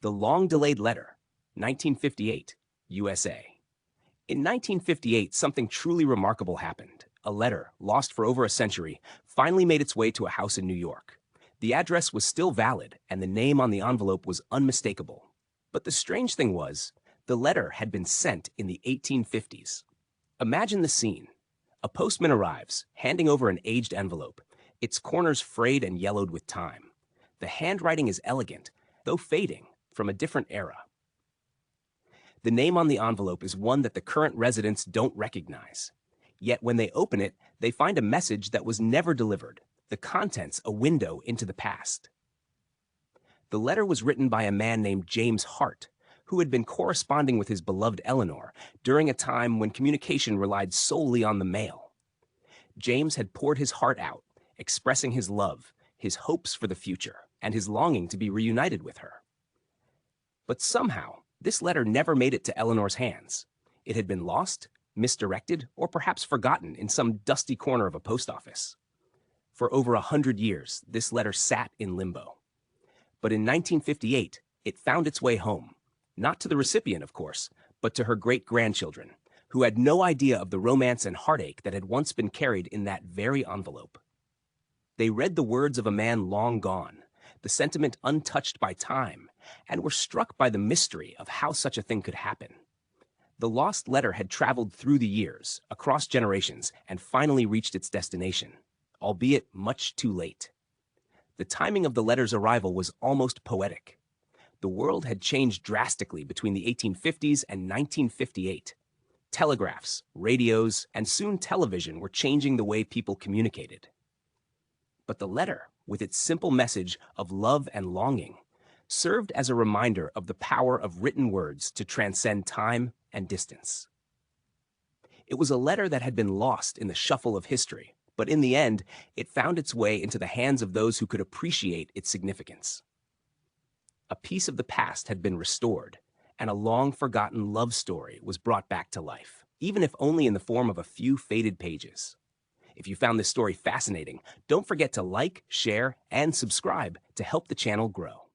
The long-delayed letter, 1958, USA. In 1958, something truly remarkable happened. A letter, lost for over a century, finally made its way to a house in New York. The address was still valid, and the name on the envelope was unmistakable. But the strange thing was, the letter had been sent in the 1850s. Imagine the scene. A postman arrives, handing over an aged envelope, its corners frayed and yellowed with time. The handwriting is elegant, though fading, from a different era. The name on the envelope is one that the current residents don't recognize. Yet when they open it, they find a message that was never delivered, the contents a window into the past. The letter was written by a man named James Hart, who had been corresponding with his beloved Eleanor during a time when communication relied solely on the mail. James had poured his heart out, expressing his love, his hopes for the future, and his longing to be reunited with her. But somehow, this letter never made it to Eleanor's hands. It had been lost, misdirected, or perhaps forgotten in some dusty corner of a post office. For over 100 years, this letter sat in limbo. But in 1958, it found its way home. Not to the recipient, of course, but to her great-grandchildren, who had no idea of the romance and heartache that had once been carried in that very envelope. They read the words of a man long gone, the sentiment untouched by time, and were struck by the mystery of how such a thing could happen. The lost letter had traveled through the years, across generations, and finally reached its destination, albeit much too late. The timing of the letter's arrival was almost poetic. The world had changed drastically between the 1850s and 1958. Telegraphs, radios, and soon television were changing the way people communicated. But the letter, with its simple message of love and longing, served as a reminder of the power of written words to transcend time and distance. It was a letter that had been lost in the shuffle of history, but in the end, it found its way into the hands of those who could appreciate its significance. A piece of the past had been restored, and a long-forgotten love story was brought back to life, even if only in the form of a few faded pages. If you found this story fascinating, don't forget to like, share, and subscribe to help the channel grow.